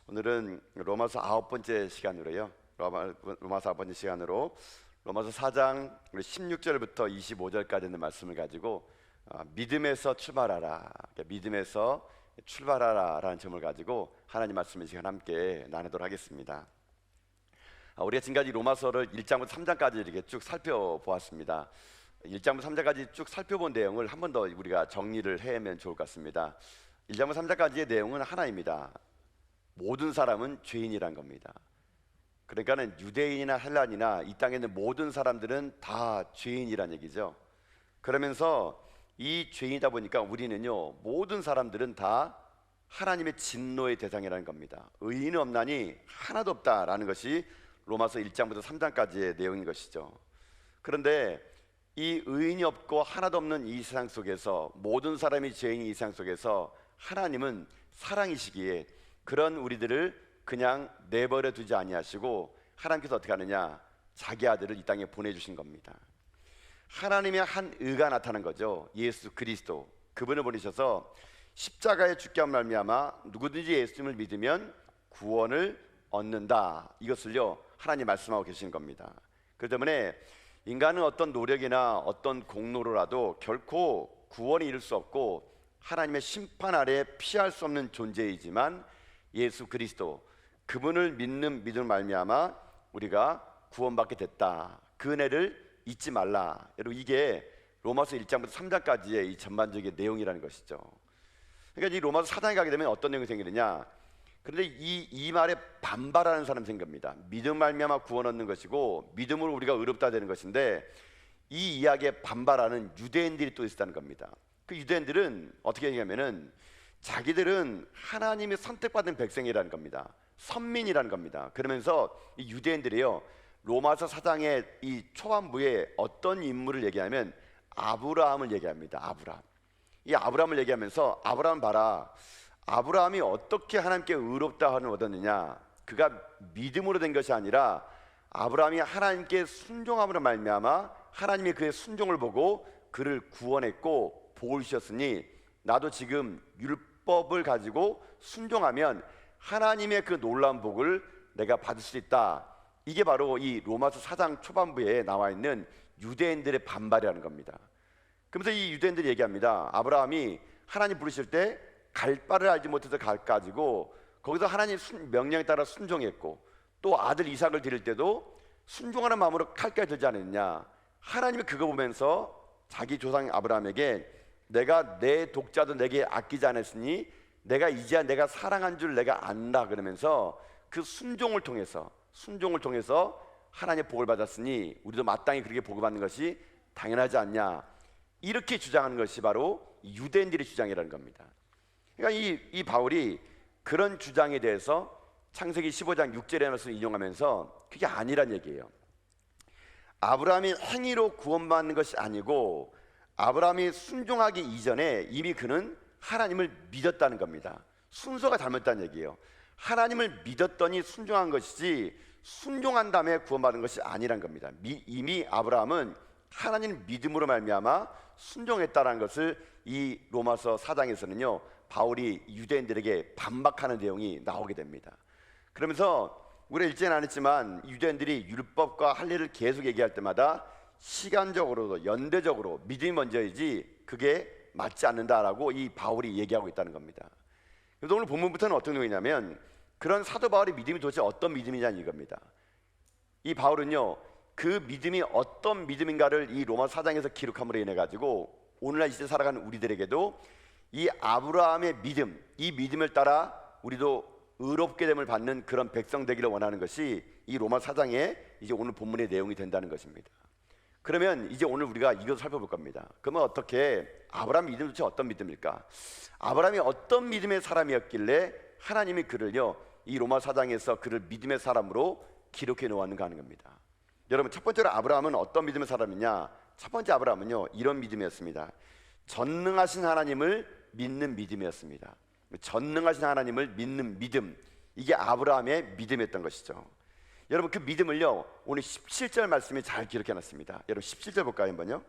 오늘은 로마서 9번째 시간으로요. 로마서 9번째 시간으로 로마서 4장 16절부터 25절까지 있는 말씀을 가지고 믿음에서 출발하라, 믿음에서 출발하라라는 점을 가지고 하나님 말씀의 시간 함께 나누도록 하겠습니다. 우리가 지금까지 로마서를 1장부터 3장까지 이렇게 쭉 살펴보았습니다. 1장부터 3장까지 쭉 살펴본 내용을 한 번 더 우리가 정리를 해면 좋을 것 같습니다. 1장부터 3장까지의 내용은 하나입니다. 모든 사람은 죄인이란 겁니다. 그러니까는 유대인이나 헬란이나 이 땅에 있는 모든 사람들은 다 죄인이란 얘기죠. 그러면서 이 죄인이다 보니까 우리는요, 모든 사람들은 다 하나님의 진노의 대상이라는 겁니다. 의인은 없나니 하나도 없다라는 것이 로마서 1장부터 3장까지의 내용인 것이죠. 그런데 이 의인이 없고 하나도 없는 이 세상 속에서, 모든 사람이 죄인인 이 세상 속에서 하나님은 사랑이시기에 그런 우리들을 그냥 내버려 두지 아니하시고 하나님께서 어떻게 하느냐, 자기 아들을 이 땅에 보내주신 겁니다. 하나님의 한 의가 나타난 거죠. 예수 그리스도, 그분을 보내셔서 십자가에 죽게 한 말미암아 누구든지 예수님을 믿으면 구원을 얻는다, 이것을요 하나님 말씀하고 계신 겁니다. 그렇기 때문에 인간은 어떤 노력이나 어떤 공로로라도 결코 구원에 이를 수 없고 하나님의 심판 아래 피할 수 없는 존재이지만 예수 그리스도, 그분을 믿는 믿음을 말미암아 우리가 구원받게 됐다, 그 은혜를 잊지 말라. 여러분, 이게 로마서 1장부터 3장까지의 이 전반적인 내용이라는 것이죠. 그러니까 이 로마서 4장에 가게 되면 어떤 내용이 생기느냐, 그런데 이 말에 반발하는 사람이 생깁니다. 믿음 말미암아 구원 얻는 것이고 믿음으로 우리가 의롭다 되는 것인데, 이 이야기에 반발하는 유대인들이 또 있었다는 겁니다. 그 유대인들은 어떻게 얘기하면은 자기들은 하나님의 선택받은 백성이라는 겁니다. 선민이라는 겁니다. 그러면서 이 유대인들이요, 로마서 4장의 이 초반부에 어떤 인물을 얘기하면 아브라함을 얘기합니다. 아브라함. 이 아브라함을 얘기하면서 아브라함 봐라, 아브라함이 어떻게 하나님께 의롭다 하는 얻었느냐, 그가 믿음으로 된 것이 아니라 아브라함이 하나님께 순종함으로 말미암아 하나님이 그의 순종을 보고 그를 구원했고 복을 주셨으니 나도 지금 율법을 가지고 순종하면 하나님의 그 놀라운 복을 내가 받을 수 있다. 이게 바로 이 로마서 4장 초반부에 나와 있는 유대인들의 반발이라는 겁니다. 그러면서 이 유대인들이 얘기합니다. 아브라함이 하나님 부르실 때 갈 바를 알지 못해서 가지고 거기서 하나님 명령에 따라 순종했고, 또 아들 이삭을 드릴 때도 순종하는 마음으로 칼까지 들지 않았느냐. 하나님이 그거 보면서 자기 조상 아브라함에게 내가 내 독자도 내게 아끼지 않았으니 내가 이제야 내가 사랑한 줄 내가 안다, 그러면서 그 순종을 통해서 하나님의 복을 받았으니 우리도 마땅히 그렇게 복을 받는 것이 당연하지 않냐, 이렇게 주장하는 것이 바로 유대인들의 주장이라는 겁니다. 그러니까 이 바울이 그런 주장에 대해서 창세기 15장 6절의 말씀을 인용하면서 그게 아니란 얘기예요. 아브라함이 행위로 구원받는 것이 아니고 아브라함이 순종하기 이전에 이미 그는 하나님을 믿었다는 겁니다. 순서가 잘못됐다는 얘기예요. 하나님을 믿었더니 순종한 것이지 순종한 다음에 구원받은 것이 아니란 겁니다. 이미 아브라함은 하나님 믿음으로 말미암아 순종했다는 것을 이 로마서 4장에서는요 바울이 유대인들에게 반박하는 내용이 나오게 됩니다. 그러면서 우리가 읽지는 않았지만 유대인들이 율법과 할례를 계속 얘기할 때마다 시간적으로도 연대적으로 믿음이 먼저이지 그게 맞지 않는다라고 이 바울이 얘기하고 있다는 겁니다. 그래서 오늘 본문부터는 어떤 내용이냐면 그런 사도 바울의 믿음이 도대체 어떤 믿음이냐는 이겁니다. 이 바울은요 그 믿음이 어떤 믿음인가를 이 로마 4장에서 기록함으로 인해 가지고 오늘날 이 시대 살아가는 우리들에게도 이 아브라함의 믿음, 이 믿음을 따라 우리도 의롭게 됨을 받는 그런 백성 되기를 원하는 것이 이 로마 4장의 이제 오늘 본문의 내용이 된다는 것입니다. 그러면 이제 오늘 우리가 이것을 살펴볼 겁니다. 그러면 어떻게 아브라함 믿음이 도대체 어떤 믿음일까? 아브라함이 어떤 믿음의 사람이었길래 하나님이 그를요 이 로마 4장에서 그를 믿음의 사람으로 기록해 놓았는가 하는 겁니다. 여러분, 첫 번째로 아브라함은 어떤 믿음의 사람이냐? 첫 번째 아브라함은요 이런 믿음이었습니다. 전능하신 하나님을 믿는 믿음이었습니다. 전능하신 하나님을 믿는 믿음, 이게 아브라함의 믿음이었던 것이죠. 여러분, 그 믿음을요 오늘 17절 말씀이 잘 기록해 놨습니다. 여러분 17절 볼까요 한번요?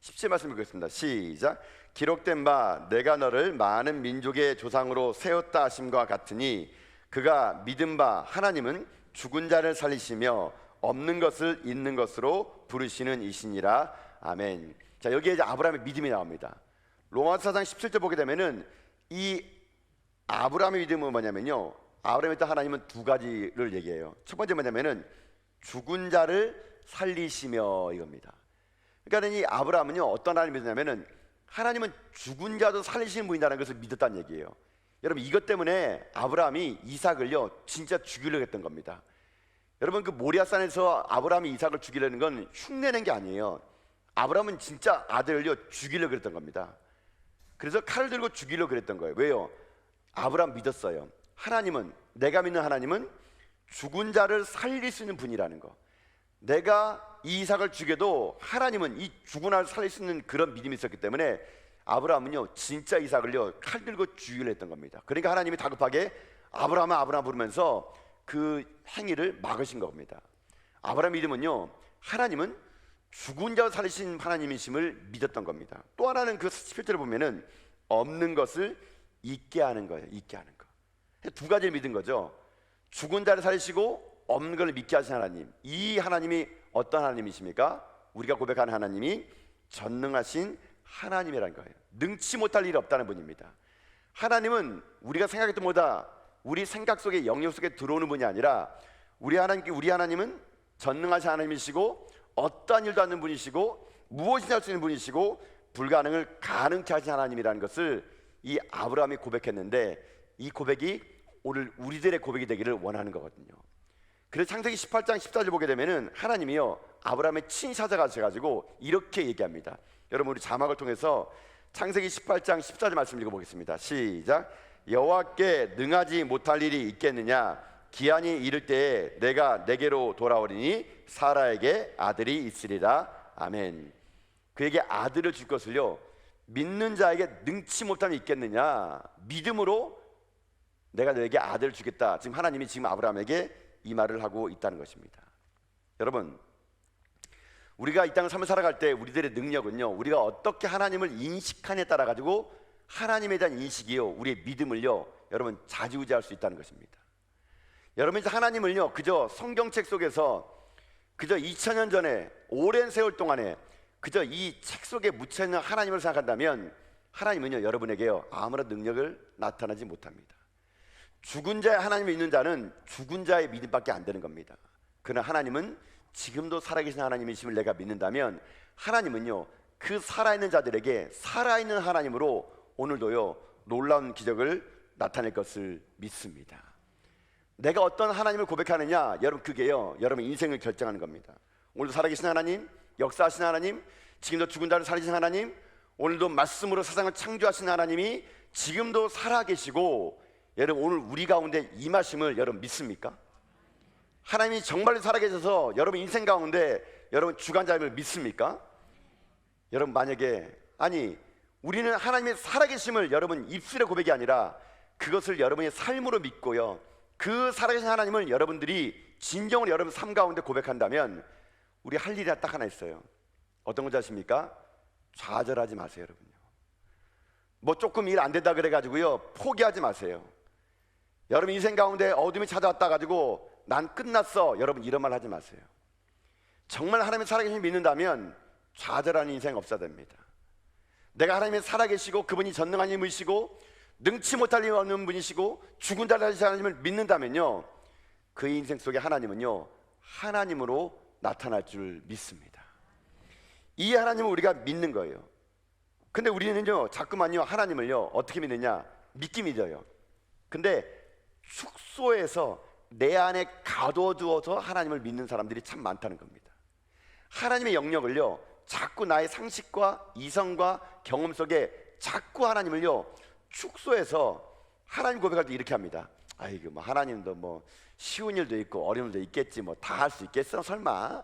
17 말씀 읽겠습니다. 시작. 기록된 바 내가 너를 많은 민족의 조상으로 세웠다 하심과 같으니 그가 믿은 바 하나님은 죽은 자를 살리시며 없는 것을 있는 것으로 부르시는 이시니라. 아멘. 자, 여기에 이제 아브라함의 믿음이 나옵니다. 로마서 4장 17절 보게 되면은 이 아브라함의 믿음은 뭐냐면요, 아브라함의 믿음 하나님은 두 가지를 얘기해요. 첫 번째 뭐냐면은 죽은 자를 살리시며 이겁니다. 그러니까 이 아브라함은요, 어떤 하나님을 믿었냐면은 하나님은 죽은 자도 살리시는 분이라는 것을 믿었다는 얘기예요. 여러분, 이것 때문에 아브라함이 이삭을요 진짜 죽이려고 했던 겁니다. 여러분, 그 모리아산에서 아브라함이 이삭을 죽이려는 건 흉내낸 게 아니에요. 아브라함은 진짜 아들을요 죽이려고 그랬던 겁니다. 그래서 칼을 들고 죽이려고 그랬던 거예요. 왜요? 아브라함 믿었어요. 하나님은, 내가 믿는 하나님은 죽은 자를 살릴 수 있는 분이라는 거. 내가 이 이삭을 죽여도 하나님은 이 죽은 자를 살릴 수 있는 그런 믿음이 있었기 때문에 아브라함은요 진짜 이삭을요 칼 들고 죽이려 했던 겁니다. 그러니까 하나님이 다급하게 아브라함 아브라함 부르면서 그 행위를 막으신 겁니다. 아브라함 믿음은요, 하나님은 죽은 자를 살리신 하나님이심을 믿었던 겁니다. 또 하나는 그 17절을 보면은 없는 것을 있게 하는 거예요. 있게 하는 거. 두 가지를 믿은 거죠. 죽은 자를 살리시고 없는 걸 믿게 하신 하나님. 이 하나님이 어떤 하나님이십니까? 우리가 고백하는 하나님이 전능하신 하나님이라는 거예요. 능치 못할 일이 없다는 분입니다. 하나님은 우리가 생각했던 것보다 우리 생각 속에, 영역 속에 들어오는 분이 아니라 우리 하나님은 전능하신 하나님이시고 어떠한 일도 않는 분이시고 무엇이나 할 수 있는 분이시고 불가능을 가능케 하신 하나님이라는 것을 이 아브라함이 고백했는데, 이 고백이 오늘 우리들의 고백이 되기를 원하는 거거든요. 그래서 창세기 18장 14절 보게 되면은 하나님이요 아브라함의 친히 찾아가셔가지고 이렇게 얘기합니다. 여러분, 우리 자막을 통해서 창세기 18장 14절 말씀 읽어보겠습니다. 시작. 여호와께 능하지 못할 일이 있겠느냐? 기한이 이를 때에 내가 내게로 돌아오리니 사라에게 아들이 있으리라. 아멘. 그에게 아들을 줄 것을요 믿는 자에게 능치 못함이 있겠느냐? 믿음으로 내가 너에게 아들을 주겠다. 지금 하나님이 지금 아브라함에게 이 말을 하고 있다는 것입니다. 여러분, 우리가 이 땅을 삶을 살아갈 때 우리들의 능력은요, 우리가 어떻게 하나님을 인식하냐에 따라 가지고 하나님에 대한 인식이요 우리의 믿음을요 여러분 좌지우지할 수 있다는 것입니다. 여러분, 하나님을요 그저 성경책 속에서 그저 2000년 전에 오랜 세월 동안에 그저 이 책 속에 묻혀있는 하나님을 생각한다면 하나님은요 여러분에게요 아무런 능력을 나타나지 못합니다. 죽은 자의 하나님을 믿는 자는 죽은 자의 믿음밖에 안 되는 겁니다. 그러나 하나님은 지금도 살아계신 하나님이심을 내가 믿는다면 하나님은요 그 살아있는 자들에게 살아있는 하나님으로 오늘도요 놀라운 기적을 나타낼 것을 믿습니다. 내가 어떤 하나님을 고백하느냐, 여러분 그게요 여러분 인생을 결정하는 겁니다. 오늘도 살아계신 하나님, 역사하신 하나님, 지금도 죽은 자를 살리신 하나님, 오늘도 말씀으로 세상을 창조하신 하나님이 지금도 살아계시고 여러분 오늘 우리 가운데 임하심을 여러분 믿습니까? 하나님이 정말로 살아계셔서 여러분 인생 가운데 여러분 주관자임을 믿습니까? 여러분 만약에 우리는 하나님의 살아계심을 여러분 입술의 고백이 아니라 그것을 여러분의 삶으로 믿고요 그 살아계신 하나님을 여러분들이 진정으로 여러분 삶 가운데 고백한다면 우리 할 일이 딱 하나 있어요. 어떤 건지 아십니까? 좌절하지 마세요. 여러분요, 뭐 조금 일 안 된다 그래가지고요 포기하지 마세요. 여러분 인생 가운데 어둠이 찾아왔다 가지고 난 끝났어, 여러분 이런 말 하지 마세요. 정말 하나님의 살아계심을 믿는다면 좌절하는 인생 없어야 됩니다. 내가 하나님의 살아계시고 그분이 전능한 힘이시고 능치 못할 일 없는 분이시고 죽은 자를 살리신 하나님을 믿는다면요 그 인생 속에 하나님은요 하나님으로 나타날 줄 믿습니다. 이 하나님을 우리가 믿는 거예요. 근데 우리는요 자꾸만요 하나님을요 어떻게 믿느냐, 믿기 믿어요. 근데 숙소에서 내 안에 가둬두어서 하나님을 믿는 사람들이 참 많다는 겁니다. 하나님의 영역을요 자꾸 나의 상식과 이성과 경험 속에 자꾸 하나님을요 축소해서 하나님 고백할 때 이렇게 합니다. 아이고 뭐 하나님도 뭐 쉬운 일도 있고 어려운 일도 있겠지, 뭐 다 할 수 있겠어 설마.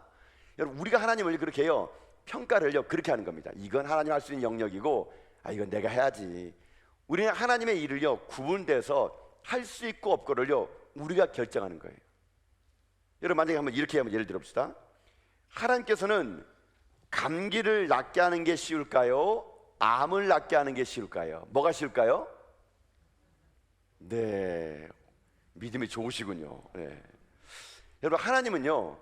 여러분 우리가 하나님을 그렇게 해요 평가를요 그렇게 하는 겁니다. 이건 하나님 할 수 있는 영역이고 이건 내가 해야지. 우리는 하나님의 일을요 구분돼서 할 수 있고 없고를요 우리가 결정하는 거예요. 여러분 만약에 한번 이렇게 한번 예를 들어봅시다. 하나님께서는 감기를 낫게 하는 게 쉬울까요? 암을 낫게 하는 게 쉬울까요? 뭐가 쉬울까요? 네, 믿음이 좋으시군요. 네. 여러분, 하나님은요,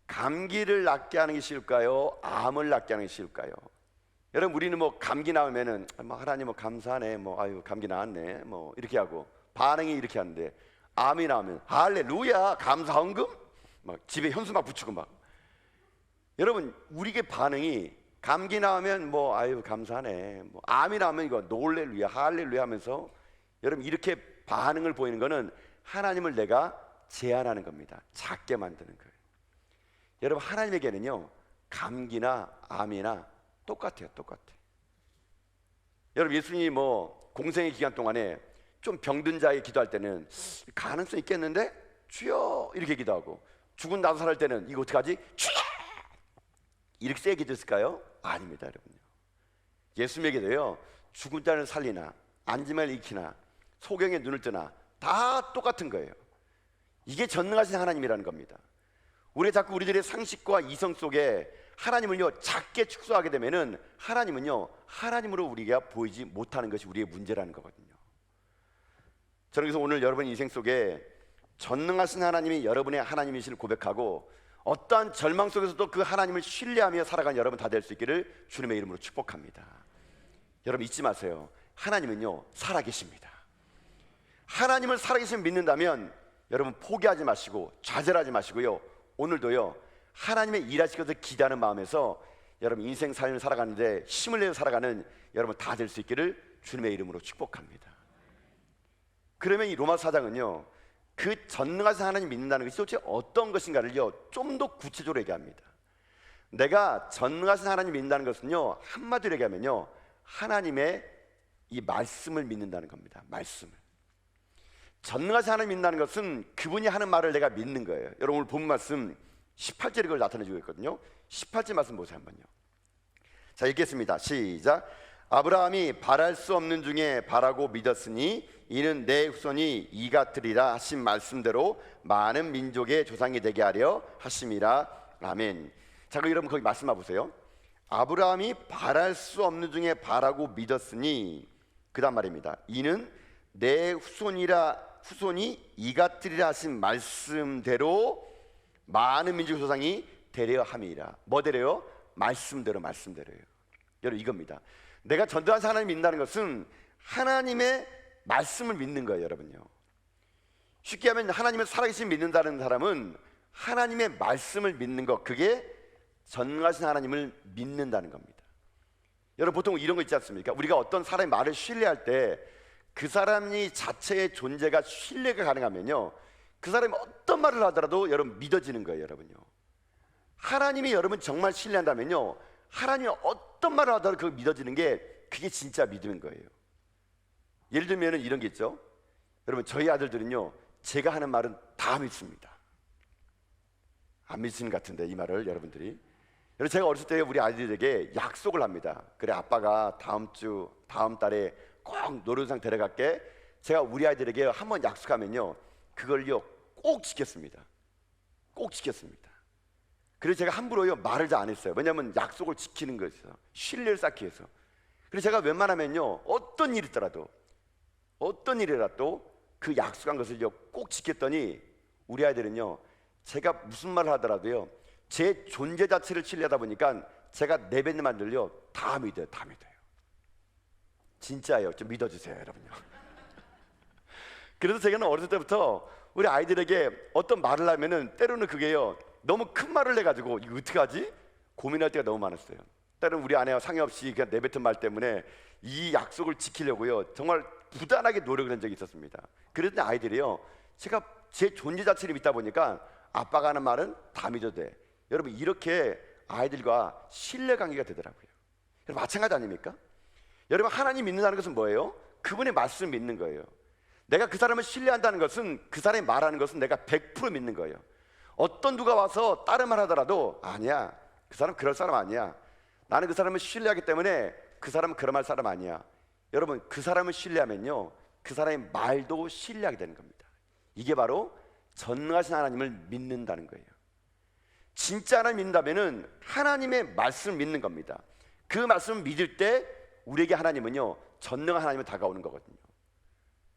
감기를 낫게 하는 게 쉬울까요? 암을 낫게 하는 게 쉬울까요? 여러분, 우리는 뭐 감기 나오면은 하나님 뭐 감사하네, 뭐 아유 감기 나았네, 뭐 이렇게 하고 반응이 이렇게 하는데, 암이 나오면 할렐루야 감사헌금 막 집에 현수 막 붙이고 막. 여러분, 우리의 반응이 감기 나오면 뭐 아유 감사하네, 뭐 암이 나오면 이거 놀렐루야 할렐루야 하면서, 여러분 이렇게 반응을 보이는 거는 하나님을 내가 제한하는 겁니다. 작게 만드는 거예요. 여러분, 하나님에게는요 감기나 암이나 똑같아요. 똑같아요. 여러분, 예수님이 뭐 공생의 기간 동안에 좀 병든 자에게 기도할 때는 가능성 있겠는데 주여 이렇게 기도하고, 죽은 나도 살 때는 이거 어떡하지? 주여 이렇게 세게 기도했을까요? 아닙니다. 여러분요, 예수님에게도요 죽은 자를 살리나 안지마를 일으키나 소경의 눈을 뜨나 다 똑같은 거예요. 이게 전능하신 하나님이라는 겁니다. 우리 자꾸 우리들의 상식과 이성 속에 하나님을요 작게 축소하게 되면은, 하나님은요 하나님으로 우리가 보이지 못하는 것이 우리의 문제라는 거거든요. 저는 그래서 오늘 여러분 인생 속에 전능하신 하나님이 여러분의 하나님이심을 고백하고, 어떠한 절망 속에서도 그 하나님을 신뢰하며 살아가는 여러분 다 될 수 있기를 주님의 이름으로 축복합니다. 여러분 잊지 마세요. 하나님은요 살아계십니다. 하나님을 살아계심을 믿는다면 여러분 포기하지 마시고 좌절하지 마시고요, 오늘도요 하나님의 일하시면서 기대하는 마음에서 여러분 인생 삶을 살아가는데 힘을 내어 살아가는 여러분 다 될 수 있기를 주님의 이름으로 축복합니다. 그러면 이 로마 4장은요 그 전능하신 하나님 믿는다는 것이 도대체 어떤 것인가를요 좀 더 구체적으로 얘기합니다. 내가 전능하신 하나님 믿는다는 것은요 한마디로 얘기하면요 하나님의 이 말씀을 믿는다는 겁니다. 말씀을. 전능하신 하나님 믿는다는 것은 그분이 하는 말을 내가 믿는 거예요. 여러분 오늘 본 말씀 18절이 그걸 나타내주고 있거든요. 18절 말씀 보세요 한번요. 자, 읽겠습니다. 시작. 아브라함이 바랄 수 없는 중에 바라고 믿었으니 이는 내 후손이 이 같으리라 하신 말씀대로 많은 민족의 조상이 되게 하려 하심이라. 아멘. 자, 그럼 여러분 거기 말씀만 보세요. 아브라함이 바랄 수 없는 중에 바라고 믿었으니, 그 다음 말입니다. 이는 내 후손이 이 같으리라 하신 말씀대로 많은 민족 조상이 되려 함이라. 뭐 되려요? 말씀대로요. 여러분 이겁니다. 내가 전능하신 하나님 믿는다는 것은 하나님의 말씀을 믿는 거예요. 여러분요, 쉽게 하면 하나님의 살아계신 믿는다는 사람은 하나님의 말씀을 믿는 것, 그게 전능하신 하나님을 믿는다는 겁니다. 여러분 보통 이런 거 있지 않습니까? 우리가 어떤 사람의 말을 신뢰할 때 그 사람이 자체의 존재가 신뢰가 가능하면요 그 사람이 어떤 말을 하더라도 여러분 믿어지는 거예요. 여러분요, 하나님이 여러분 정말 신뢰한다면요 하나님이 어떤 말을 하더라도 그거 믿어지는 게, 그게 진짜 믿음인 거예요. 예를 들면 이런 게 있죠. 여러분 저희 아들들은요 제가 하는 말은 다 믿습니다. 안 믿으시는 것 같은데 이 말을 여러분들이. 여러분 제가 어렸을 때 우리 아이들에게 약속을 합니다. 그래 아빠가 다음 달에 꼭 놀이동산 데려갈게. 제가 우리 아이들에게 한번 약속하면요 그걸요 꼭 지켰습니다. 꼭 지켰습니다. 그래서 제가 함부로요 말을 잘 안 했어요. 왜냐하면 약속을 지키는 거였어요. 신뢰를 쌓기 위해서. 그래서 제가 웬만하면요 어떤 일이더라도 그 약속한 것을요 꼭 지켰더니, 우리 아이들은요 제가 무슨 말을 하더라도요 제 존재 자체를 신뢰하다 보니까 제가 내뱉는 말들요 다 믿어요. 진짜예요. 좀 믿어주세요 여러분요. 그래서 제가 어렸을 때부터 우리 아이들에게 어떤 말을 하면은 때로는 그게요 너무 큰 말을 해가지고 이거 어떡하지? 고민할 때가 너무 많았어요. 때로는 우리 아내와 상의 없이 그냥 내뱉은 말 때문에 이 약속을 지키려고요 정말 부단하게 노력을 한 적이 있었습니다. 그랬더니 아이들이요 제가 제 존재 자체를 믿다 보니까 아빠가 하는 말은 다 믿어도 돼. 여러분 이렇게 아이들과 신뢰관계가 되더라고요. 여러분 마찬가지 아닙니까? 여러분 하나님 믿는다는 것은 뭐예요? 그분의 말씀을 믿는 거예요. 내가 그 사람을 신뢰한다는 것은 그 사람이 말하는 것은 내가 100% 믿는 거예요. 어떤 누가 와서 다른 말 하더라도 아니야, 그 사람 그럴 사람 아니야, 나는 그 사람을 신뢰하기 때문에 그 사람은 그런 말 사람 아니야. 여러분 그 사람을 신뢰하면요 그 사람의 말도 신뢰하게 되는 겁니다. 이게 바로 전능하신 하나님을 믿는다는 거예요. 진짜 하나님 믿는다면은 하나님의 말씀을 믿는 겁니다. 그 말씀을 믿을 때 우리에게 하나님은요 전능한 하나님은 다가오는 거거든요.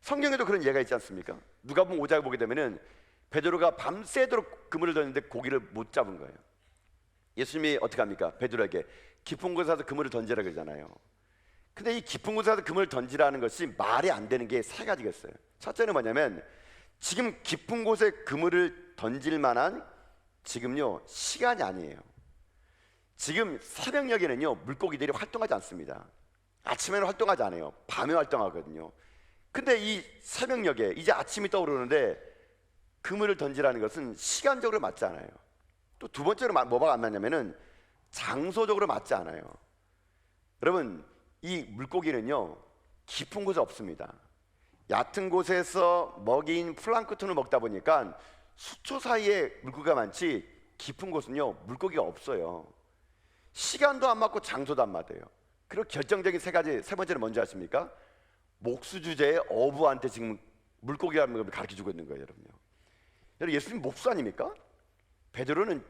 성경에도 그런 예가 있지 않습니까? 누가복음 5장을 보게 되면은 베드로가 밤새도록 그물을 던졌는데 고기를 못 잡은 거예요. 예수님이 어떻게 합니까? 베드로에게 깊은 곳에 가서 그물을 던지라 그러잖아요. 근데 이 깊은 곳에 가서 그물을 던지라는 것이 말이 안 되는 게 세 가지가 있어요. 첫째는 뭐냐면 지금 깊은 곳에 그물을 던질 만한 지금요 시간이 아니에요. 지금 새벽녘에는요 물고기들이 활동하지 않습니다. 아침에는 활동하지 않아요. 밤에 활동하거든요. 근데 이 새벽녘에 이제 아침이 떠오르는데 그물을 던지라는 것은 시간적으로 맞지 않아요. 또 두 번째로 뭐가 안 맞냐면은 장소적으로 맞지 않아요. 여러분 이 물고기는요 깊은 곳에 없습니다. 얕은 곳에서 먹이인 플랑크톤을 먹다 보니까 수초 사이에 물고기가 많지 깊은 곳은요 물고기가 없어요. 시간도 안 맞고 장소도 안 맞아요. 그리고 결정적인 세 번째는 뭔지 아십니까? 목수주제의 어부한테 지금 물고기라는 걸 가르쳐주고 있는 거예요. 여러분요. 여러분 예수님 목수 아닙니까? 베드로는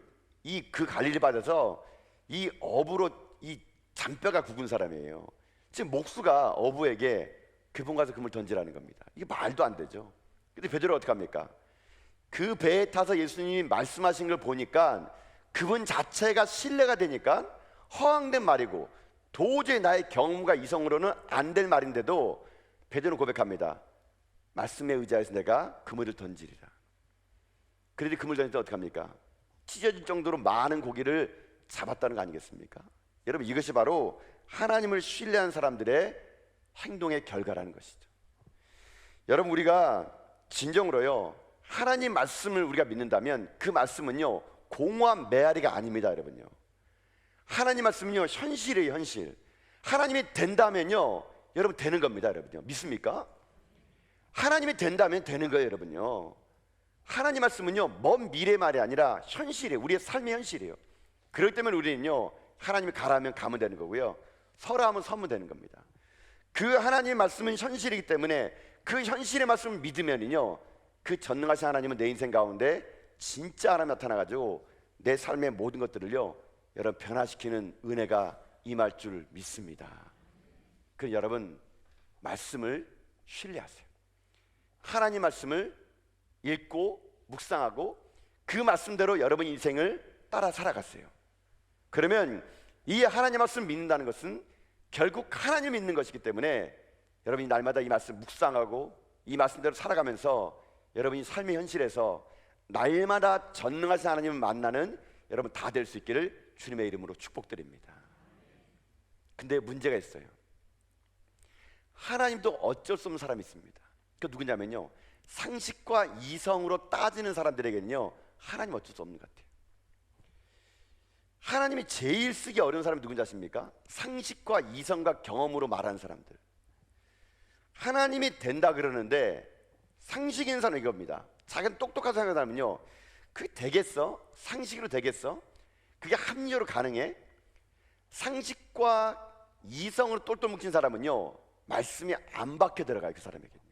그 관리를 받아서 이 어부로 이 잔뼈가 굵은 사람이에요. 지금 목수가 어부에게 그분 가서 그물 던지라는 겁니다. 이게 말도 안 되죠. 근데 베드로가 어떻게 합니까? 그 배에 타서 예수님이 말씀하신 걸 보니까 그분 자체가 신뢰가 되니까 허황된 말이고 도저히 나의 경험과 이성으로는 안 될 말인데도 베드로는 고백합니다. 말씀에 의지해서 내가 그물을 던지리라. 그런데 그물 던질 때 어떻게 합니까? 찢어질 정도로 많은 고기를 잡았다는 거 아니겠습니까? 여러분 이것이 바로 하나님을 신뢰한 사람들의 행동의 결과라는 것이죠. 여러분 우리가 진정으로요 하나님 말씀을 우리가 믿는다면 그 말씀은요 공허한 메아리가 아닙니다. 여러분요 하나님 말씀은요 현실이에요. 현실. 하나님이 된다면요 여러분 되는 겁니다. 여러분요 믿습니까? 하나님이 된다면 되는 거예요. 여러분요 하나님 말씀은요 먼 미래 말이 아니라 현실이에요. 우리의 삶의 현실이에요. 그렇기 때문에 우리는요 하나님이 가라면 가면 되는 거고요 서라하면 서면 되는 겁니다. 그 하나님의 말씀은 현실이기 때문에 그 현실의 말씀을 믿으면요 그 전능하신 하나님은 내 인생 가운데 진짜 하나님 나타나가지고 내 삶의 모든 것들을요 여러분 변화시키는 은혜가 임할 줄 믿습니다. 그 여러분 말씀을 신뢰하세요. 하나님 말씀을 읽고 묵상하고 그 말씀대로 여러분 인생을 따라 살아갔어요. 그러면 이 하나님 말씀을 믿는다는 것은 결국 하나님을 믿는 것이기 때문에 여러분이 날마다 이 말씀 묵상하고 이 말씀대로 살아가면서 여러분이 삶의 현실에서 날마다 전능하신 하나님을 만나는 여러분 다 될 수 있기를 주님의 이름으로 축복드립니다. 근데 문제가 있어요. 하나님도 어쩔 수 없는 사람이 있습니다. 그 누구냐면요 상식과 이성으로 따지는 사람들에게는요 하나님 어쩔 수 없는 것 같아요. 하나님이 제일 쓰기 어려운 사람이 누군지 아십니까? 상식과 이성과 경험으로 말하는 사람들. 하나님이 된다 그러는데 상식 있는 사람은 이겁니다. 자기는 똑똑한 사람은요 그게 되겠어? 상식으로 되겠어? 그게 합리적으로 가능해? 상식과 이성으로 똘똘 뭉친 사람은요 말씀이 안 박혀 들어가요. 그 사람에게는요.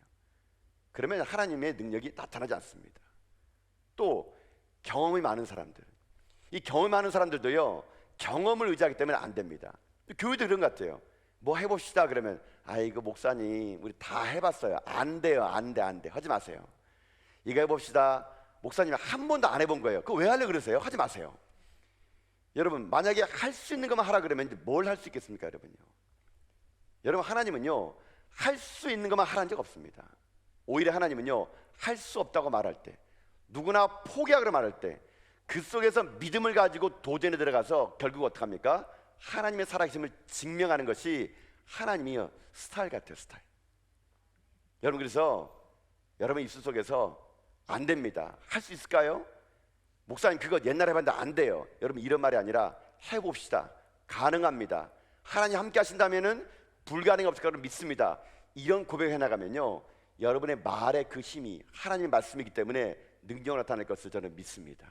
그러면 하나님의 능력이 나타나지 않습니다. 또 경험이 많은 사람들, 이 경험이 많은 사람들도요 경험을 의지하기 때문에 안 됩니다. 교회도 그런 것 같아요. 뭐 해봅시다 그러면 아이고 목사님 우리 다 해봤어요. 안 돼요. 안 돼 하지 마세요. 이거 해봅시다. 목사님 한 번도 안 해본 거예요. 그거 왜 하려고 그러세요? 하지 마세요. 여러분 만약에 할 수 있는 것만 하라 그러면 뭘 할 수 있겠습니까? 여러분요 여러분 하나님은요 할 수 있는 것만 하라는 적 없습니다. 오히려 하나님은요 할 수 없다고 말할 때 누구나 포기하라고 말할 때 그 속에서 믿음을 가지고 도전에 들어가서 결국 어떻게 합니까? 하나님의 살아계심을 증명하는 것이 하나님이요 스타일 같아요. 스타일. 여러분 그래서 여러분 입술 속에서 안 됩니다. 할 수 있을까요? 목사님 그거 옛날에 해봤는데 안 돼요. 여러분 이런 말이 아니라 해봅시다. 가능합니다. 하나님 함께 하신다면은 불가능이 없을 거라고 믿습니다. 이런 고백을 해나가면요 여러분의 말의 그 힘이 하나님의 말씀이기 때문에 능력을 나타낼 것을 저는 믿습니다.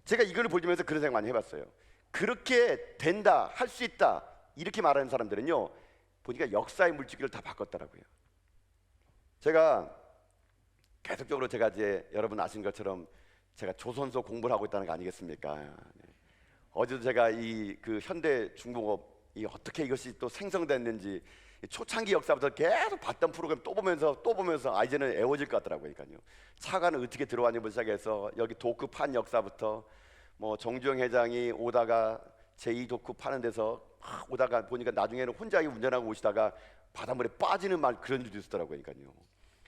제가 이걸 보면서 그런 생각 많이 해봤어요. 그렇게 된다, 할 수 있다 이렇게 말하는 사람들은요 보니까 역사의 물줄기를 다 바꿨더라고요. 제가 계속적으로 제가 이제 여러분 아시는 것처럼 제가 조선소 공부를 하고 있다는 거 아니겠습니까? 네. 어제도 제가 이 그 현대 중공업 이 어떻게 이것이 또 생성됐는지 초창기 역사부터 계속 봤던 프로그램 또 보면서 이제는 애워질 것 같더라고요. 그러니까요. 차관은 어떻게 들어왔는지 시작해서 여기 도크 판 역사부터 뭐 정주영 회장이 오다가 제2 도크 파는 데서 막 오다가 보니까 나중에는 혼자 운전하고 오시다가 바닷물에 빠지는 말 그런 일도 있었더라고요. 그러니까요.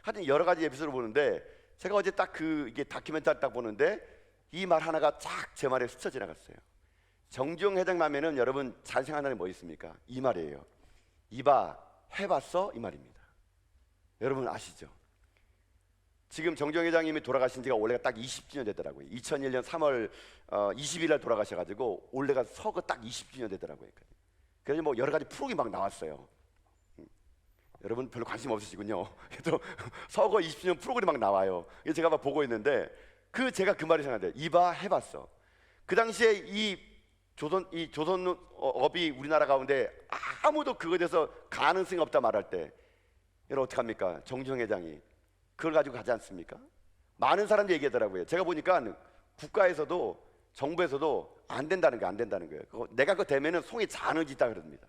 하여튼 여러 가지 에피소드를 보는데 제가 어제 딱 이게 다큐멘터리 딱 보는데 이 말 하나가 쫙 제 말에 스쳐 지나갔어요. 정주영 회장 맘에는 여러분 잘 생각나는 게 뭐 있습니까? 이 말이에요. 이봐 해봤어? 이 말입니다. 여러분 아시죠? 지금 정주영 회장님이 돌아가신 지가 올해가 딱 20주년 되더라고요. 2001년 3월 20일 날 돌아가셔가지고 올해가 서거 딱 20주년 되더라고요. 그래서 뭐 여러 가지 프로그램이 막 나왔어요. 여러분 별로 관심 없으시군요. 그래도 서거 20주년 프로그램이 막 나와요. 제가 막 보고 있는데 제가 그 말이 생각나요. 이봐 해봤어. 그 당시에 이 조선업이 우리나라 가운데 아무도 그거에 대해서 가능성이 없다 말할 때 여러분 어떡합니까? 정주영 회장이 그걸 가지고 가지 않습니까? 많은 사람들이 얘기하더라고요. 제가 보니까 국가에서도 정부에서도 안 된다는 거예요. 내가 그거 되면은 송이 잔을 짓다 그럽니다.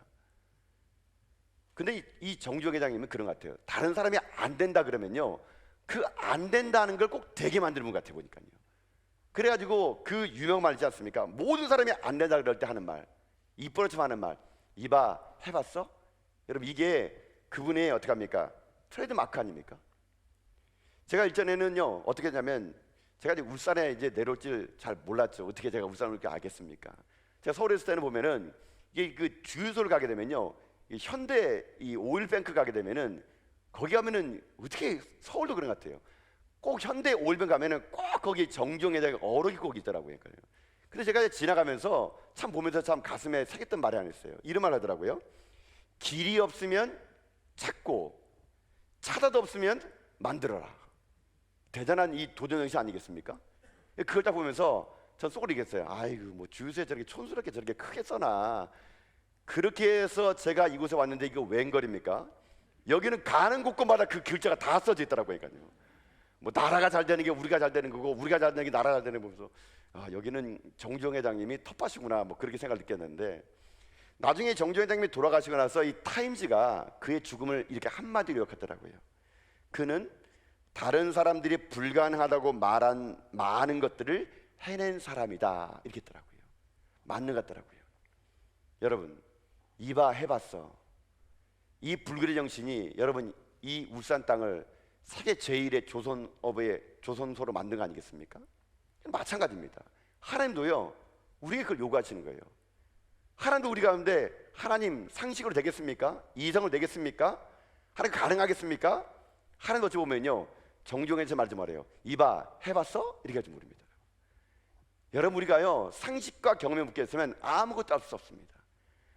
근데 이 정주영 회장님은 그런 것 같아요. 다른 사람이 안 된다 그러면요 그 안 된다는 걸 꼭 되게 만드는 것 같아요. 보니까요. 그래가지고 그 유명 말 있지 않습니까? 모든 사람이 안 된다 그럴 때 하는 말, 입버릇처럼 하는 말, 이봐 해봤어? 여러분 이게 그분의 어떻게 합니까? 트레이드 마크 아닙니까? 제가 일전에는요 어떻게 했냐면 제가 이제 울산에 이제 내려올 줄 잘 몰랐죠. 어떻게 제가 울산을 이렇게 알겠습니까? 제가 서울에 있을 때는 보면은 이게 그 주유소를 가게 되면요 이 현대 이 오일뱅크 가게 되면은 거기 가면은 어떻게 서울도 그런 것 같아요. 꼭 현대 오일뱅크 가면은 꼭 거기 정주영 회장이 어록이 꼭 있더라고요. 근데 제가 지나가면서 참 보면서 참 가슴에 새겼던 말이 하나 있어요. 이런 말 하더라고요. 길이 없으면 찾고 찾아도 없으면 만들어라. 대단한 이 도전정신 아니겠습니까? 그걸 딱 보면서 전 속으로 얘기했어요. 아이고 뭐 주유소에 저렇게 촌스럽게 저렇게 크게 써놔. 그렇게 해서 제가 이곳에 왔는데 이거 웬걸입니까? 여기는 가는 곳곳마다 그 글자가 다 써져 있더라고요. 그러니까요. 뭐 나라가 잘 되는 게 우리가 잘 되는 거고 우리가 잘 되는 게 나라가 잘 되는 거면서 여기는 정주영 회장님이 텃밭이구나 뭐 그렇게 생각을 느꼈는데 나중에 정주영 회장님이 돌아가시고 나서 이 타임즈가 그의 죽음을 이렇게 한마디로 요약하더라고요. 그는 다른 사람들이 불가능하다고 말한 많은 것들을 해낸 사람이다 이렇게 했더라고요. 맞는 것 같더라고요. 여러분 이봐 해봤어. 이 불교의 정신이 여러분 이 울산 땅을 세계 제1의 조선소로 만든 거 아니겠습니까? 마찬가지입니다. 하나님도요 우리에게 그걸 요구하시는 거예요. 하나님도 우리 가운데 하나님 상식으로 되겠습니까? 이성으로 되겠습니까? 하나님 가능하겠습니까? 하나님 어찌 보면요 정중에서 말 좀 말해요. 이봐 해봤어? 이렇게 좀 물습니다. 여러분 우리가요 상식과 경험에 묶여있으면 아무것도 할 수 없습니다.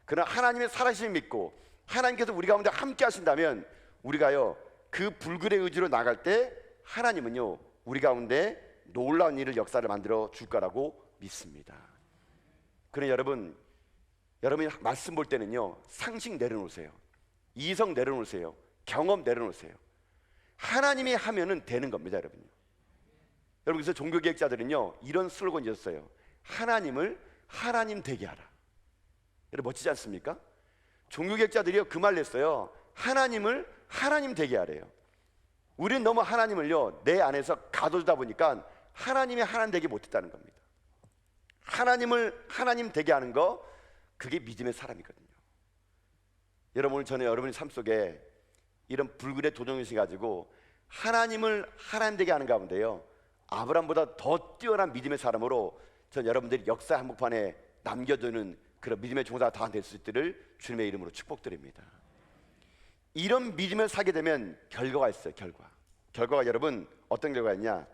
그러나 하나님의 살아계심을 믿고 하나님께서 우리 가운데 함께 하신다면 우리가요 그 불굴의 의지로 나갈 때 하나님은요 우리 가운데 놀라운 일을 역사를 만들어 줄 거라고 믿습니다. 그러나 여러분이 말씀 볼 때는요 상식 내려놓으세요. 이성 내려놓으세요. 경험 내려놓으세요. 하나님이 하면은 되는 겁니다. 여러분 그래서 종교개혁자들은요 이런 슬로건이 있었어요. 하나님을 하나님 되게 하라. 여러분 멋지지 않습니까? 종교개혁자들이요 그 말 냈어요. 하나님을 하나님 되게 하래요. 우리는 너무 하나님을요 내 안에서 가둬두다 보니까 하나님이 하나님 되게 못했다는 겁니다. 하나님을 하나님 되게 하는 거 그게 믿음의 사람이거든요. 여러분 오늘 저는 여러분의 삶 속에 이런 불굴의 도전의식 가지고 하나님을 하나님 되게 하는 가운데요 아브라함보다 더 뛰어난 믿음의 사람으로 전 여러분들이 역사 한복판에 남겨두는 그런 믿음의 종사가 다 될 수 있기를 주님의 이름으로 축복드립니다. 이런 믿음을 사게 되면 결과가 있어요. 결과가 여러분 어떤 결과가 있냐,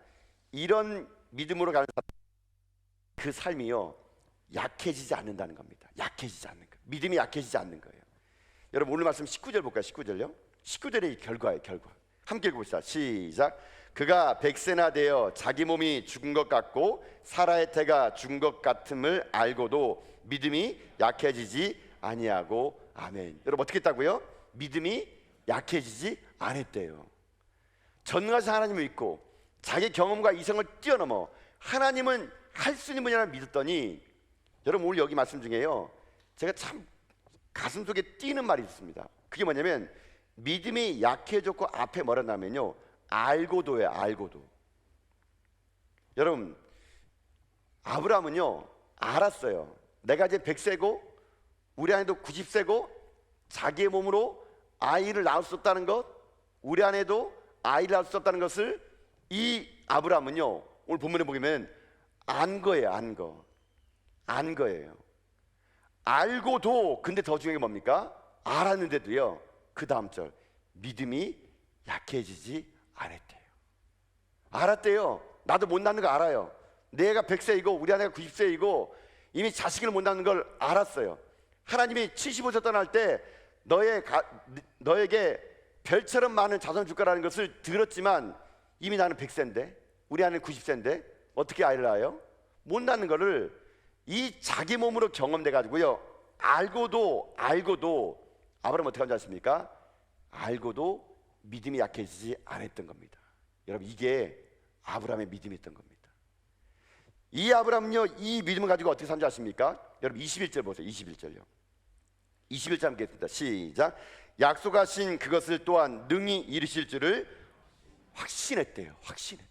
이런 믿음으로 가는 사람 그 삶이요 약해지지 않는다는 겁니다. 약해지지 않는 거. 믿음이 약해지지 않는 거예요. 여러분 오늘 말씀 19절 볼까요? 19절요 19절의 결과예요. 결과 함께 읽어봅시다. 시작. 그가 백세나 되어 자기 몸이 죽은 것 같고 사라의 태가 죽은 것 같음을 알고도 믿음이 약해지지 아니하고 아멘. 여러분 어떻게 했다고요? 믿음이 약해지지 않았대요. 전능하신 하나님을 믿고 자기 경험과 이성을 뛰어넘어 하나님은 할 수 있는 분이라고 믿었더니, 여러분 오늘 여기 말씀 중에요, 제가 참 가슴 속에 뛰는 말이 있습니다. 그게 뭐냐면 믿음이 약해졌고 앞에 뭐라 나면요, 알고도예요. 알고도. 여러분 아브라함은요 알았어요. 내가 이제 100세고 우리 아내도 90세고 자기의 몸으로 아이를 낳을 수 없다는 것, 우리 아내도 아이를 낳을 수 없다는 것을 이 아브라함은요 오늘 본문에 보면 안 거예요. 안 거예요. 알고도, 근데 더 중요한 게 뭡니까? 알았는데도요, 그 다음 절, 믿음이 약해지지 않았대요. 알았대요. 나도 못 낳는 거 알아요. 내가 100세이고 우리 아내가 90세이고 이미 자식을 못 낳는 걸 알았어요. 하나님이 75세 떠날 때 너에게 별처럼 많은 자손을 줄 거라는 것을 들었지만 이미 나는 100세인데 우리 아내는 90세인데 어떻게 아이를 낳아요? 못 낳는 거를 이 자기 몸으로 경험돼 가지고요, 알고도 아브라함 어떻게 한지 아십니까? 알고도 믿음이 약해지지 않았던 겁니다. 여러분 이게 아브라함의 믿음이었던 겁니다. 이 아브라함은요 이 믿음을 가지고 어떻게 산지 아십니까? 여러분 21절 보세요. 21절요. 21절 함께 읽겠습니다. 시작. 약속하신 그것을 또한 능히 이루실 줄을 확신했대요. 확신했대.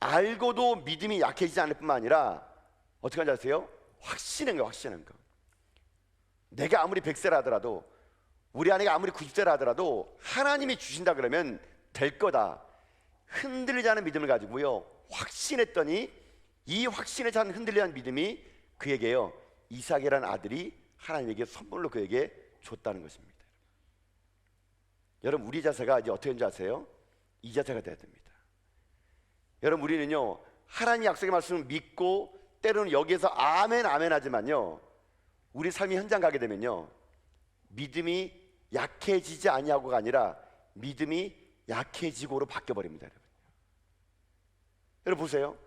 알고도 믿음이 약해지지 않을 뿐만 아니라 어떻게 하는지 아세요? 확신한 거. 확신한 거. 내가 아무리 100세라 하더라도 우리 아내가 아무리 90세라 하더라도 하나님이 주신다 그러면 될 거다. 흔들리지 않은 믿음을 가지고요 확신했더니 이 확신에 찬 흔들리지 않은 믿음이 그에게요 이삭이라는 아들이 하나님에게 선물로 그에게 줬다는 것입니다. 여러분 우리 자세가 이제 어떻게 되는지 아세요? 이 자세가 돼야 됩니다. 여러분 우리는요 하나님 약속의 말씀을 믿고 때로는 여기에서 아멘 하지만요 우리 삶이 현장 가게 되면요 믿음이 약해지지 아니하고가 아니라 믿음이 약해지고로 바뀌어버립니다. 여러분 보세요.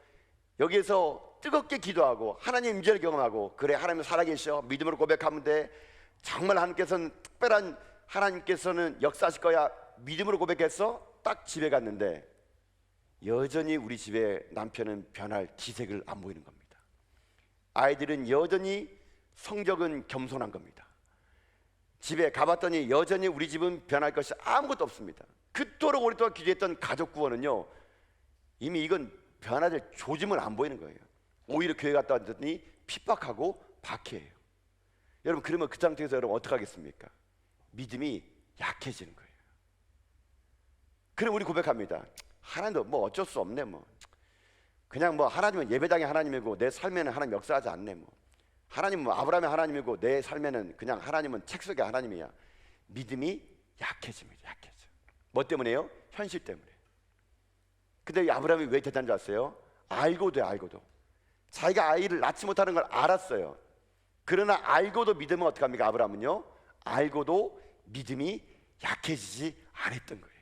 여기에서 뜨겁게 기도하고 하나님 임재를 경험하고, 그래 하나님 살아계셔, 믿음으로 고백하면 돼, 정말 하나님께서는 특별한, 하나님께서는 역사하실 거야, 믿음으로 고백해서 딱 집에 갔는데 여전히 우리 집에 남편은 변할 기색을 안 보이는 겁니다. 아이들은 여전히 성적은 겸손한 겁니다. 집에 가봤더니 여전히 우리 집은 변할 것이 아무것도 없습니다. 그토록 오랫동안 기도했던 가족 구원은요 이미 이건 변화될 조짐은 안 보이는 거예요. 오히려 교회 갔다 왔더니 핍박하고 박해해요. 여러분 그러면 그 상태에서 여러분 어떻게 하겠습니까? 믿음이 약해지는 거예요. 그럼 우리 고백합니다. 하나님도 뭐 어쩔 수 없네, 뭐 그냥 뭐 하나님은 예배당의 하나님이고 내 삶에는 하나님 역사하지 않네, 뭐 하나님은 뭐 아브라함의 하나님이고 내 삶에는 그냥 하나님은 책 속의 하나님이야. 믿음이 약해집니다. 약해져. 뭐 때문에요? 현실 때문에. 근데 이 아브라함이 왜 대단한 줄 아세요? 알고도 자기가 아이를 낳지 못하는 걸 알았어요. 그러나 알고도 믿으면 어떡합니까? 아브라함은요 알고도 믿음이 약해지지 않았던 거예요.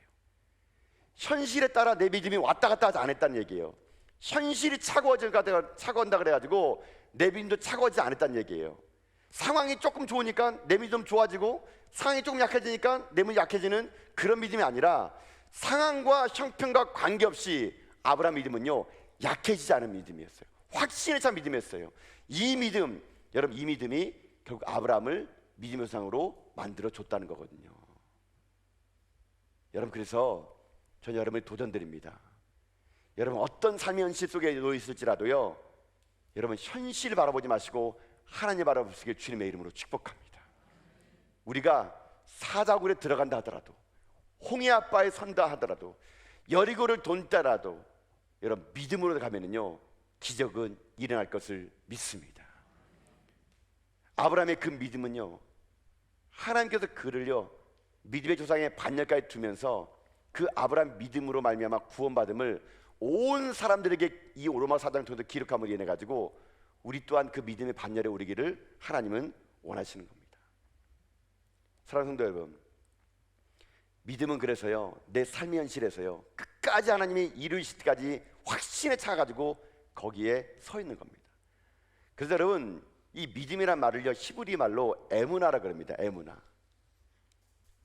현실에 따라 내 믿음이 왔다 갔다 하지 않았다는 얘기예요. 현실이 차가워진다 그래가지고 내 믿음도 차가워지지 않았다는 얘기예요. 상황이 조금 좋으니까 내 믿음 좋아지고, 상황이 조금 약해지니까 내 믿음이 약해지는 그런 믿음이 아니라 상황과 형편과 관계없이 아브라함 믿음은요 약해지지 않은 믿음이었어요. 확신에 찬 믿음이었어요. 이 믿음, 여러분 이 믿음이 결국 아브라함을 믿음의 상으로 만들어 줬다는 거거든요. 여러분 그래서 저는 여러분의 도전드립니다. 여러분 어떤 삶의 현실 속에 놓여 있을지라도요 여러분 현실을 바라보지 마시고 하나님 바라보시길 주님의 이름으로 축복합니다. 우리가 사자굴에 들어간다 하더라도, 홍해 앞바에 선다 하더라도, 여리고를 돈다라도 여러분 믿음으로 가면은요 기적은 일어날 것을 믿습니다. 아브라함의 그 믿음은요 하나님께서 그를요 믿음의 조상의 반열까지 두면서 그 아브라함 믿음으로 말미암아 구원받음을 온 사람들에게 이 로마 사장을 통해서 기록함으로 인해 가지고 우리 또한 그 믿음의 반열에 오르기를 하나님은 원하시는 겁니다. 사랑하는 성도 여러분, 믿음은 그래서요 내 삶의 현실에서요 끝까지 하나님이 이루실 때까지 확신에 차가지고 거기에 서 있는 겁니다. 그래서 여러분 이 믿음이란 말을요 히브리 말로 에무나라 그럽니다.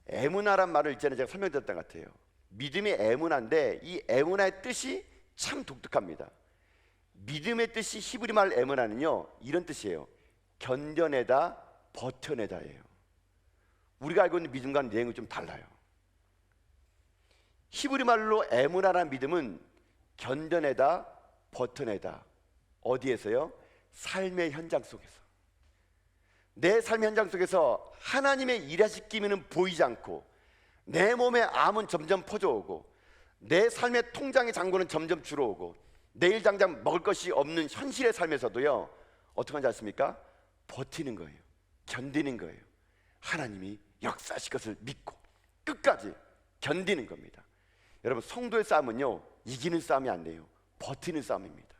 에무나란 말을 이전에 제가 설명드렸던 것 같아요. 믿음이 에무나인데 이 에무나의 뜻이 참 독특합니다. 믿음의 뜻이 히브리 말 에므나는요 이런 뜻이에요. 견뎌내다, 버텨내다예요. 우리가 알고 있는 믿음과는 내용이 좀 달라요. 히브리 말로 에므나라는 믿음은 견뎌내다, 버텨내다. 어디에서요? 삶의 현장 속에서. 내 삶의 현장 속에서 하나님의 일하실 기미는 보이지 않고 내 몸의 암은 점점 퍼져오고 내 삶의 통장의 잔고는 점점 줄어오고 내일 당장 먹을 것이 없는 현실의 삶에서도요 어떻게 하는지 아십니까? 버티는 거예요. 견디는 거예요. 하나님이 역사하실 것을 믿고 끝까지 견디는 겁니다. 여러분, 성도의 싸움은요 이기는 싸움이 아니에요. 버티는 싸움입니다.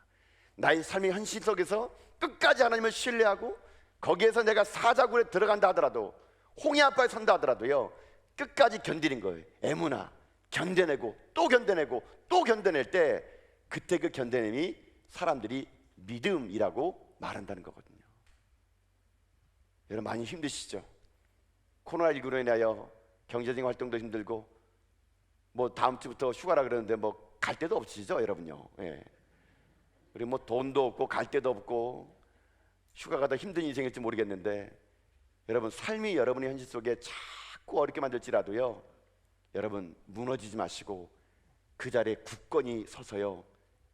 나의 삶의 현실 속에서 끝까지 하나님을 신뢰하고 거기에서 내가 사자굴에 들어간다 하더라도 홍해 앞에 선다 하더라도요 끝까지 견디는 거예요. 에무나, 견뎌내고 또 견뎌내고 또 견뎌낼 때 그때 그 견뎌냄이 사람들이 믿음이라고 말한다는 거거든요. 여러분, 많이 힘드시죠? 코로나19로 인하여 경제적인 활동도 힘들고 뭐 다음 주부터 휴가라 그러는데 뭐 갈 데도 없으시죠 여러분요. 예. 그리고 뭐 돈도 없고 갈 데도 없고 휴가가 더 힘든 인생일지 모르겠는데 여러분, 삶이 여러분의 현실 속에 자꾸 어렵게 만들지라도요 여러분 무너지지 마시고 그 자리에 굳건히 서서요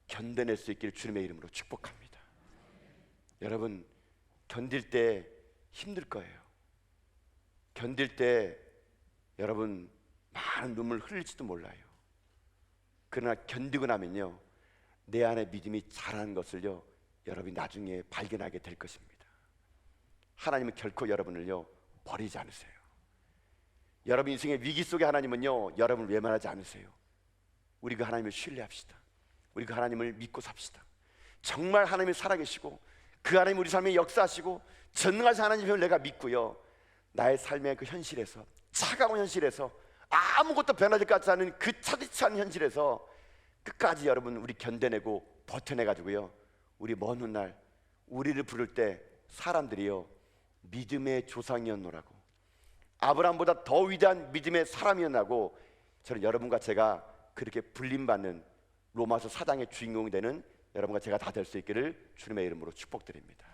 견뎌낼 수 있기를 주님의 이름으로 축복합니다. 여러분, 견딜 때 힘들 거예요. 견딜 때 여러분 많은 눈물 흘릴지도 몰라요. 그러나 견디고 나면요 내 안에 믿음이 자라는 것을요 여러분이 나중에 발견하게 될 것입니다. 하나님은 결코 여러분을요 버리지 않으세요. 여러분 인생의 위기 속에 하나님은요 여러분을 외면하지 않으세요. 우리 그 하나님을 신뢰합시다. 우리 그 하나님을 믿고 삽시다. 정말 하나님이 살아계시고 그 하나님 우리 삶에 역사하시고 전능하신 하나님을 내가 믿고요 나의 삶의 그 현실에서, 차가운 현실에서, 아무것도 변하지 않는 그 차디치 않은 현실에서 끝까지 여러분 우리 견뎌내고 버텨내가지고요 우리 먼 훗날 우리를 부를 때 사람들이요 믿음의 조상이었노라고, 아브라함보다 더 위대한 믿음의 사람이었나고, 저는 여러분과 제가 그렇게 불림받는 로마서 4장의 주인공이 되는 여러분과 제가 다 될 수 있기를 주님의 이름으로 축복드립니다.